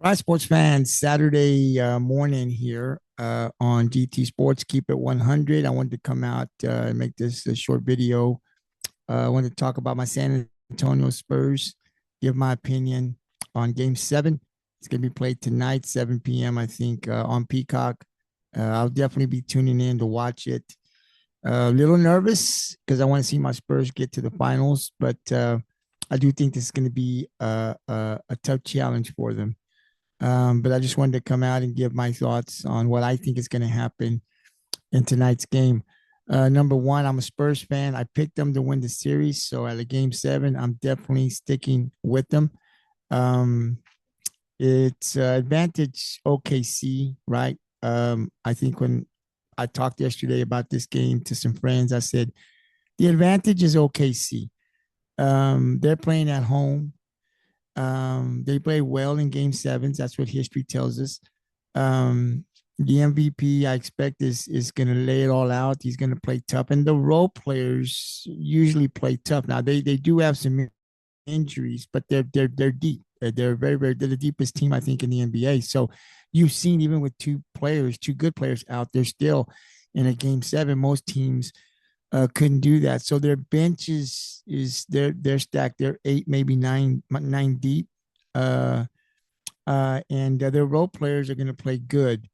Right, sports fans, Saturday morning here on GT Sports. Keep it 100. I wanted to come out and make this a short video. I wanted to talk about my San Antonio Spurs, give my opinion on Game 7. It's going to be played tonight, 7 p.m., I think, on Peacock. I'll definitely be tuning in to watch it. A little nervous because I want to see my Spurs get to the finals, but I do think this is going to be a tough challenge for them. But I just wanted to come out and give my thoughts on what I think is going to happen in tonight's game. Number one, I'm a Spurs fan. I picked them to win the series. So at a game 7, I'm definitely sticking with them. Um, it's advantage OKC, right? I think when I talked yesterday about this game to some friends, I said the advantage is OKC. They're playing at home. They play well in game 7s. That's what history tells us. The MVP, I expect, is going to lay it all out. He's going to play tough, and the role players usually play tough. Now they do have some injuries, but they're deep. They're they're the deepest team I think in the NBA. So you've seen even with two good players out there still in a game 7, most teams couldn't do that. So their bench is they're stacked. They're 8, maybe nine deep, and their role players are going to play good.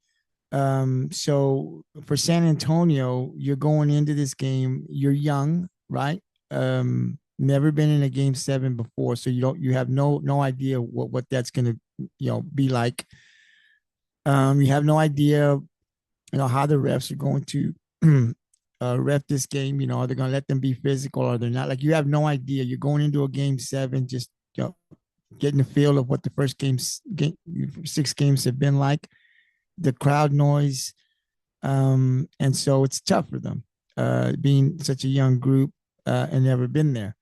So for San Antonio, you're going into this game. You're young, right? Never been in a game 7 before, so you have no idea what that's going to be like. You have no idea how the refs are going to ref this game. Are they going to let them be physical or they're not? Like, you have no idea. You're going into a game 7, just getting the feel of what the first 6 games have been like, the crowd noise, and so it's tough for them, being such a young group and never been there.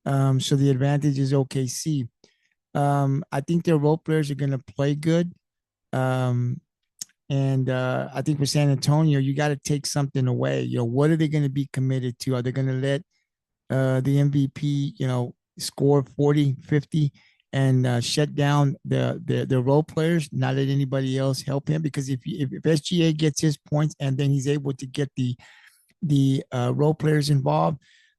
So the advantage is OKC. I think their role players are going to play good. Um, and I think for San Antonio, you got to take something away. What are they going to be committed to? Are they going to let the MVP, score 40, 50 and shut down the role players, not let anybody else help him? Because if SGA gets his points and then he's able to get the role players involved,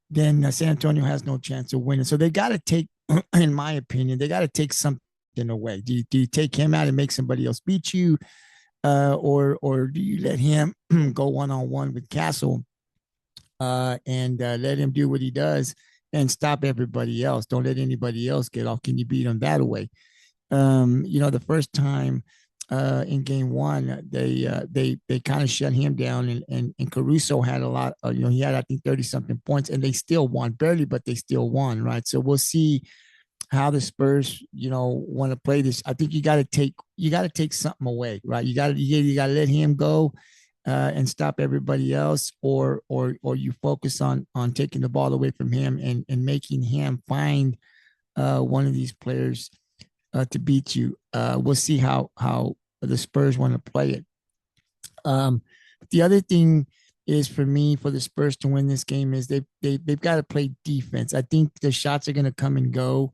then San Antonio has no chance of winning. So they got to take, in my opinion, they got to take something away. Do you take him out and make somebody else beat you? Or do you let him go one-on-one with Castle and let him do what he does and stop everybody else? Don't let anybody else get off. Can you beat him that way? The first time in game 1, they kind of shut him down, and Caruso had a lot. He had, I think, 30 something points, and they still won barely, but they still won, right? So we'll see how the Spurs, want to play this. I think you got to take something away, right? You got to let him go and stop everybody else, or you focus on taking the ball away from him and making him find one of these players to beat you. We'll see how the Spurs want to play it. The other thing is, for me, for the Spurs to win this game, is they've got to play defense. I think the shots are going to come and go.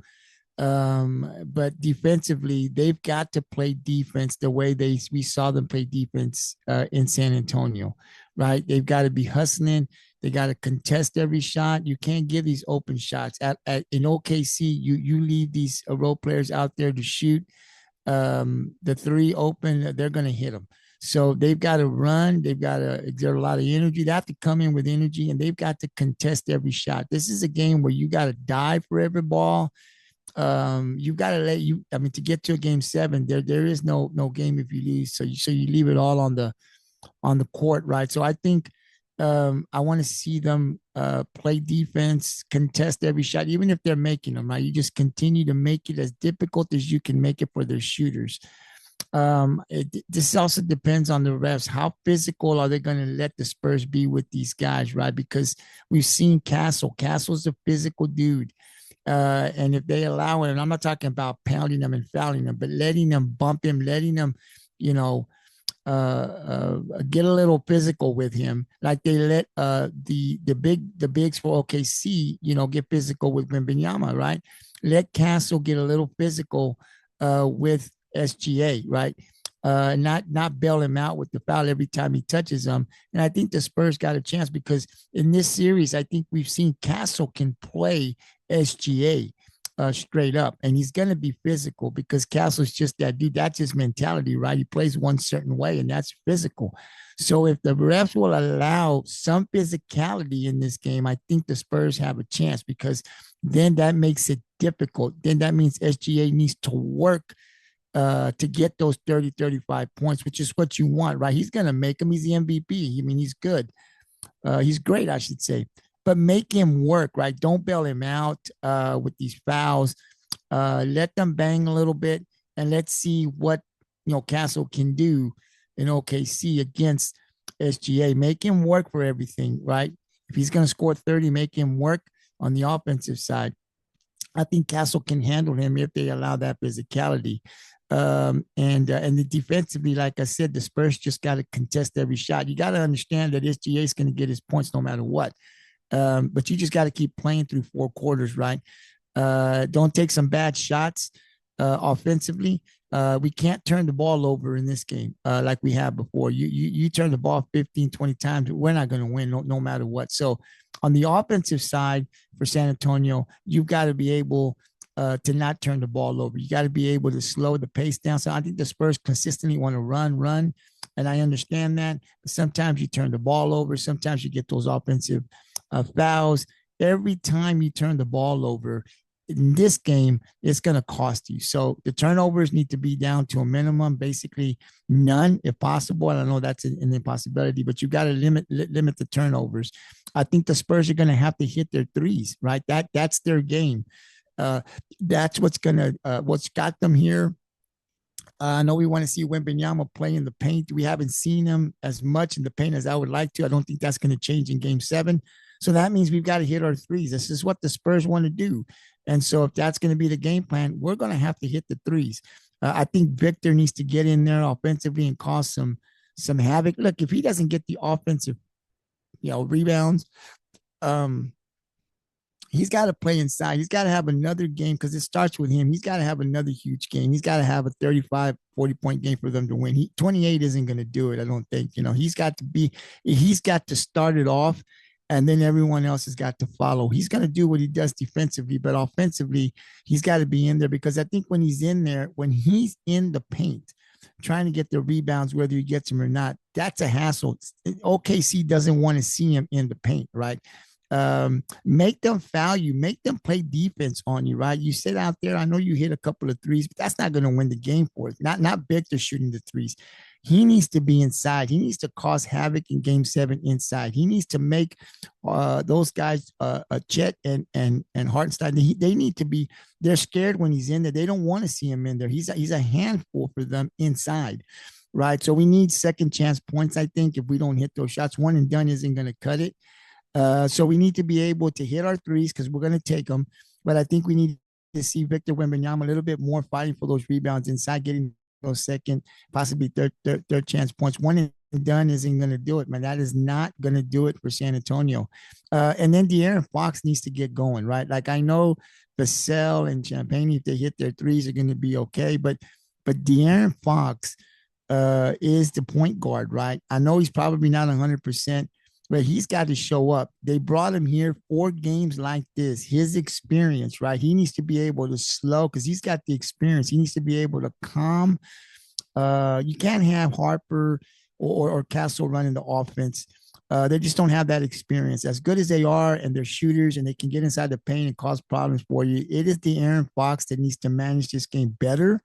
But defensively, they've got to play defense the way we saw them play defense in San Antonio, right? They've got to be hustling. They got to contest every shot. You can't give these open shots. In OKC, you leave these role players out there to shoot the 3 open. They're going to hit them. So they've got to run. They've got to exert a lot of energy. They have to come in with energy, and they've got to contest every shot. This is a game where you got to dive for every ball. You've got to to get to a game 7, there is no game if you lose. So you leave it all on the court, right? So I think I want to see them play defense, contest every shot, even if they're making them, right? You just continue to make it as difficult as you can make it for their shooters. This also depends on the refs. How physical are they going to let the Spurs be with these guys, right? Because we've seen Castle's a physical dude. And if they allow it, and I'm not talking about pounding them and fouling them, but letting them bump him, letting them, get a little physical with him, like they let the bigs for OKC, get physical with Wembanyama, right? Let Castle get a little physical with SGA, right? Not bail him out with the foul every time he touches them. And I think the Spurs got a chance because in this series, I think we've seen Castle can play SGA straight up, and he's going to be physical because Castle's just that dude. That's his mentality, right? He plays one certain way, and that's physical. So if the refs will allow some physicality in this game, I think the Spurs have a chance because then that makes it difficult. Then that means SGA needs to work to get those 30, 35 points, which is what you want, right? He's going to make them. He's the MVP. I mean, he's good. He's great, I should say. But make him work, right? Don't bail him out with these fouls. Let them bang a little bit, and let's see what Castle can do in OKC against SGA. Make him work for everything, right? If he's going to score 30, make him work on the offensive side. I think Castle can handle him if they allow that physicality. And the defensively, like I said, the Spurs just got to contest every shot. You got to understand that SGA is going to get his points no matter what. But you just got to keep playing through 4 quarters, right? Don't take some bad shots offensively. We can't turn the ball over in this game like we have before. You turn the ball 15, 20 times, we're not going to win no matter what. So on the offensive side for San Antonio, you've got to be able to not turn the ball over. You got to be able to slow the pace down. So I think the Spurs consistently want to run, and I understand that. But sometimes you turn the ball over. Sometimes you get those offensive fouls. Every time you turn the ball over in this game, it's going to cost you. So the turnovers need to be down to a minimum, basically none if possible. And I know that's an impossibility, but you got to limit the turnovers. I think the Spurs are going to have to hit their threes, right? That's their game. That's what's got them here. I know we want to see Wembanyama play in the paint. We haven't seen him as much in the paint as I would like to. I don't think that's going to change in Game 7. So that means we've got to hit our threes. This is what the Spurs want to do. And so if that's going to be the game plan, we're going to have to hit the threes. I think Victor needs to get in there offensively and cause some havoc. Look, if he doesn't get the offensive, rebounds, he's got to play inside. He's got to have another game because it starts with him. He's got to have another huge game. He's got to have a 35, 40-point game for them to win. 28 isn't going to do it, I don't think. He's got to start it off, and then everyone else has got to follow. He's going to do what he does defensively, but offensively, he's got to be in there because I think when he's in there, when he's in the paint, trying to get the rebounds, whether he gets them or not, that's a hassle. OKC doesn't want to see him in the paint, right? Make them foul you, make them play defense on you, right? You sit out there. I know you hit a couple of threes, but that's not going to win the game for us. Not Victor shooting the threes. He needs to be inside. He needs to cause havoc in Game 7 inside. He needs to make those guys, Chet and Hartenstein. They need to be. They're scared when he's in there. They don't want to see him in there. He's a handful for them inside, right? So we need second chance points. I think if we don't hit those shots, one and done isn't going to cut it. So we need to be able to hit our threes because we're going to take them. But I think we need to see Victor Wembanyama a little bit more fighting for those rebounds inside, getting those second, possibly third chance points. One and done isn't going to do it, man. That is not going to do it for San Antonio. And then De'Aaron Fox needs to get going, right? Like I know Vassell and Champagne, if they hit their threes, are going to be okay. But De'Aaron Fox is the point guard, right? I know he's probably not 100%. But he's got to show up. They brought him here for games like this. His experience, right? He needs to be able to slow because he's got the experience. He needs to be able to calm. You can't have Harper or Castle running the offense. They just don't have that experience. As good as they are, and they're shooters, and they can get inside the paint and cause problems for you. It is De'Aaron Fox that needs to manage this game better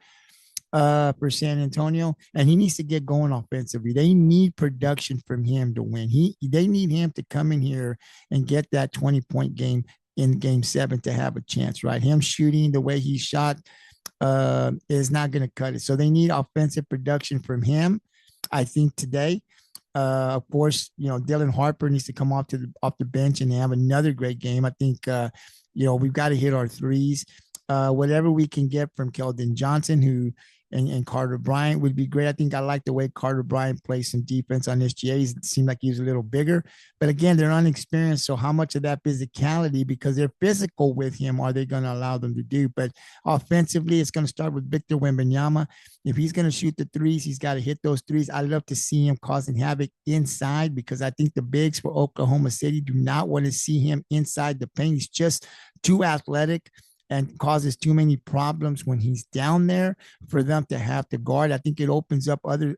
for San Antonio, and he needs to get going offensively. They need production from him to win. They need him to come in here and get that 20-point game in Game 7 to have a chance, right? Him shooting the way he shot is not going to cut it. So they need offensive production from him, I think, today. Of course, Dylan Harper needs to come off the bench and have another great game. I think, we've got to hit our threes. Whatever we can get from Keldon Johnson, who and Carter Bryant would be great. I think I like the way Carter Bryant plays some defense on SGA. It seemed like he was a little bigger, but again, they're unexperienced. So how much of that physicality, because they're physical with him, are they going to allow them to do? But offensively, it's going to start with Victor Wembanyama. If he's going to shoot the threes, he's got to hit those threes. I love to see him causing havoc inside because I think the bigs for Oklahoma City do not want to see him inside the paint. He's just too athletic and causes too many problems when he's down there for them to have to guard. I think it opens up other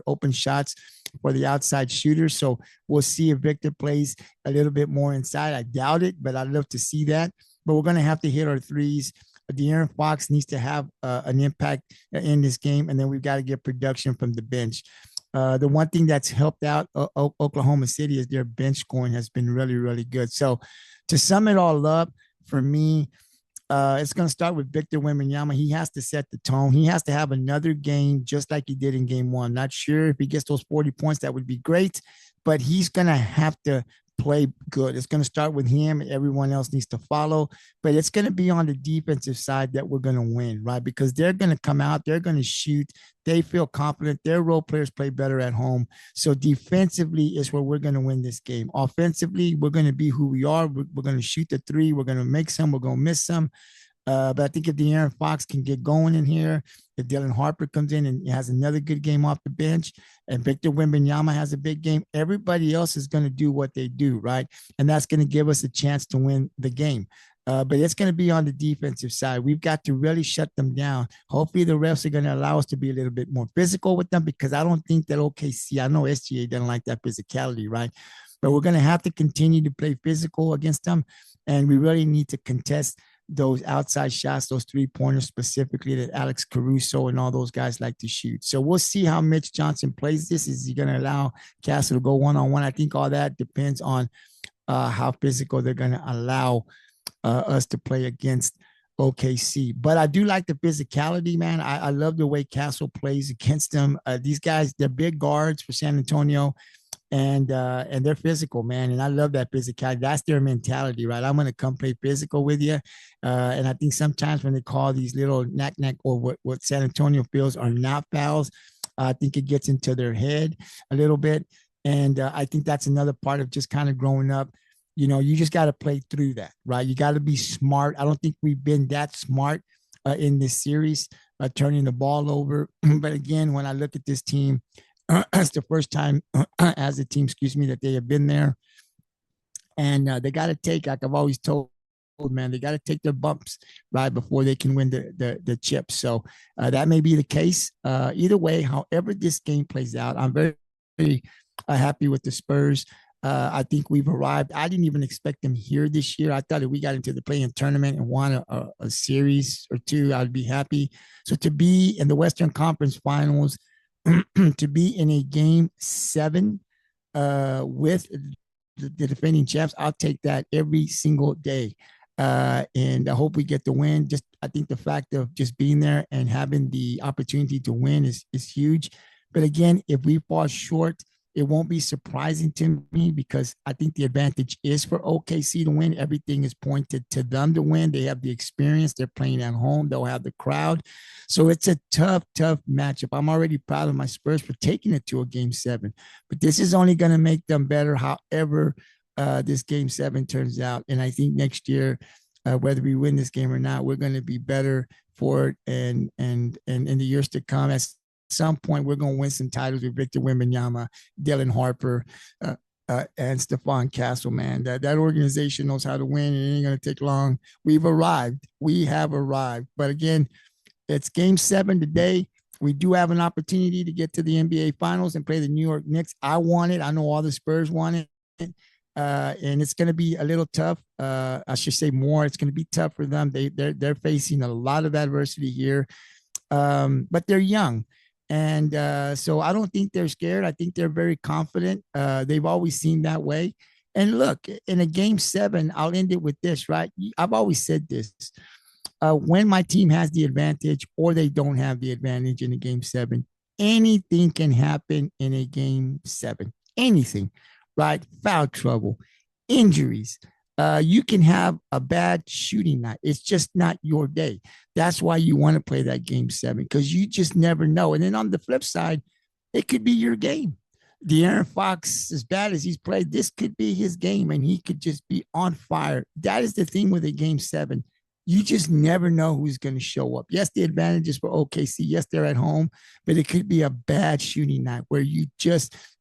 open shots for the outside shooters. So we'll see if Victor plays a little bit more inside. I doubt it, but I'd love to see that. But we're going to have to hit our threes. De'Aaron Fox needs to have an impact in this game, and then we've got to get production from the bench. The one thing that's helped out Oklahoma City is their bench scoring has been really, really good. So to sum it all up, for me, it's going to start with Victor Wembanyama. He has to set the tone. He has to have another game just like he did in game one. Not sure if he gets those 40 points, that would be great, but he's going to have to play good. It's going to start with him. Everyone else needs to follow, but it's going to be on the defensive side that we're going to win, right? Because they're going to come out, they're going to shoot. They feel confident. Their role players play better at home. So defensively is where we're going to win this game. Offensively, we're going to be who we are. We're going to shoot the three. We're going to make some. We're going to miss some. But I think if De'Aaron Fox can get going in here, if Dylan Harper comes in and has another good game off the bench, and Victor Wembanyama has a big game, everybody else is going to do what they do, right? And that's going to give us a chance to win the game. But it's going to be on the defensive side. We've got to really shut them down. Hopefully the refs are going to allow us to be a little bit more physical with them because I don't think that OKC, I know SGA doesn't like that physicality, right? But we're going to have to continue to play physical against them, and we really need to contest those outside shots, those three-pointers specifically that Alex Caruso and all those guys like to shoot. So we'll see how Mitch Johnson plays this. Is he going to allow Castle to go one-on-one? I think all that depends on how physical they're going to allow us to play against OKC. But I do like the physicality, man. I love the way Castle plays against them. These guys, they're big guards for San Antonio. And they're physical, man. And I love that physicality. That's their mentality, right? I'm going to come play physical with you. And I think sometimes when they call these little knack or what San Antonio feels are not fouls, I think it gets into their head a little bit. And I think that's another part of just kind of growing up. You know, you just got to play through that, right? You got to be smart. I don't think we've been that smart in this series, turning the ball over. But again, when I look at this team, it's the first time as a team, that they have been there. And they got to take, like I've always told, man, they got to take their bumps, right, before they can win the chip. So that may be the case. Either way, however this game plays out, I'm very, very happy with the Spurs. I think we've arrived. I didn't even expect them here this year. I thought if we got into the play-in tournament and won a series or two, I'd be happy. So to be in the Western Conference Finals, to be in a game 7 with the defending champs, I'll take that every single day. And I hope we get the win. Just I think the fact of just being there and having the opportunity to win is huge. But again, if we fall short, it won't be surprising to me because I think the advantage is for OKC to win. Everything is pointed to them to win. They have the experience. They're playing at home. They'll have the crowd. So it's a tough matchup. I'm already proud of my Spurs for taking it to a game 7. But this is only going to make them better however this game 7 turns out. And I think next year, whether we win this game or not, we're going to be better for it. And in the years to come, as some point we're going to win some titles with Victor Wembanyama, Dylan Harper, and Stephon Castle, man. That organization knows how to win, and it ain't going to take long. We've arrived. We have arrived. But again, it's game 7 today. We do have an opportunity to get to the NBA Finals and play the New York Knicks. I want it. I know all the Spurs want it. And it's going to be a little tough. I should say more. It's going to be tough for them. They're facing a lot of adversity here, but they're young. And so I don't think they're scared. I think they're very confident. They've always seemed that way. And look, in a game 7, I'll end it with this, right? I've always said this. When my team has the advantage or they don't have the advantage in a game 7, anything can happen in a game 7. Anything, right? Foul trouble, injuries, You can have a bad shooting night. It's just not your day. That's why you want to play that game seven, because you just never know. And then on the flip side, it could be your game. De'Aaron Fox, as bad as he's played, this could be his game and he could just be on fire. That is the thing with a game seven. You just never know who's going to show up. Yes, the advantages for OKC. Yes, they're at home, but it could be a bad shooting night where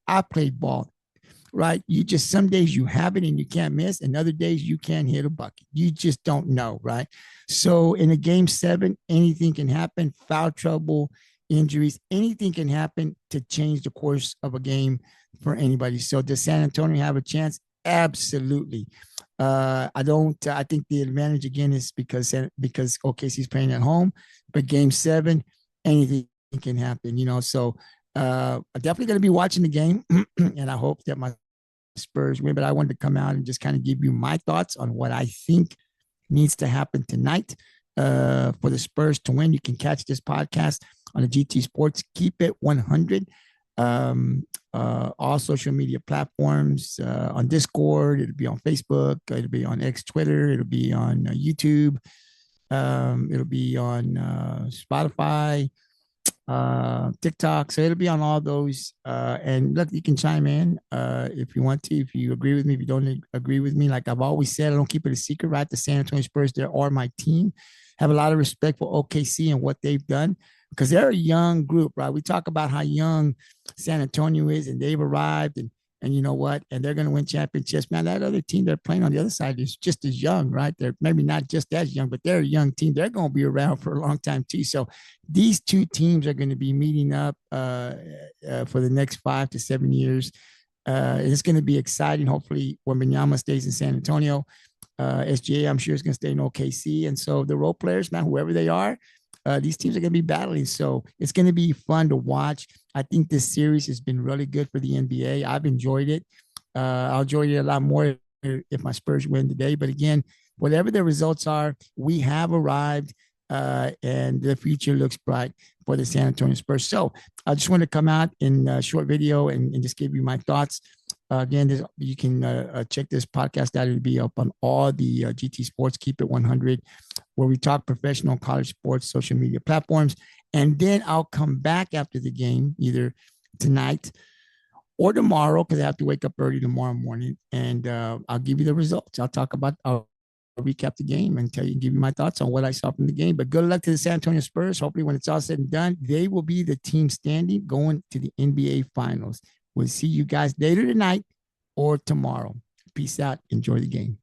I played ball, right? You just, some days you have it and you can't miss, and other days you can't hit a bucket. You just don't know, right? So in a game seven, anything can happen. Foul trouble, injuries, anything can happen to change the course of a game for anybody. So does San Antonio have a chance? Absolutely. I don't. I think the advantage again is because OKC's playing at home, but game seven, anything can happen. So I'm definitely going to be watching the game, and I hope that my Spurs win, but I wanted to come out and just kind of give you my thoughts on what I think needs to happen tonight for the Spurs to win. You can catch this podcast on the GT Sports Keep It 100, all social media platforms, on Discord. It'll be on Facebook. It'll be on X, Twitter. It'll be on YouTube. It'll be on Spotify, TikTok. So it'll be on all those. And look, you can chime in if you want to, if you agree with me, if you don't agree with me. Like I've always said, I don't keep it a secret, right? The San Antonio Spurs, they are my team. Have a lot of respect for OKC and what they've done because they're a young group, right? We talk about how young San Antonio is, and they've arrived, and you know what? And they're going to win championships. Man, that other team they're playing on the other side is just as young, right? They're maybe not just as young, but they're a young team. They're going to be around for a long time too. So these two teams are going to be meeting up for the next 5 to 7 years. It's going to be exciting. Hopefully, Wembanyama stays in San Antonio. SGA, I'm sure, is going to stay in OKC. And so the role players, man, whoever they are, these teams are going to be battling. So it's going to be fun to watch. I think this series has been really good for the NBA. I've enjoyed it. I'll enjoy it a lot more if my Spurs win today. But again, whatever the results are, we have arrived, and the future looks bright for the San Antonio Spurs. So I just want to come out in a short video and just give you my thoughts. Again, you can check this podcast out. It'll be up on all the GT Sports Keep It 100, where we talk professional college sports, social media platforms. And then I'll come back after the game, either tonight or tomorrow, because I have to wake up early tomorrow morning. And I'll give you the results. I'll recap the game and give you my thoughts on what I saw from the game. But good luck to the San Antonio Spurs. Hopefully, when it's all said and done, they will be the team standing going to the NBA Finals. We'll see you guys later tonight or tomorrow. Peace out. Enjoy the game.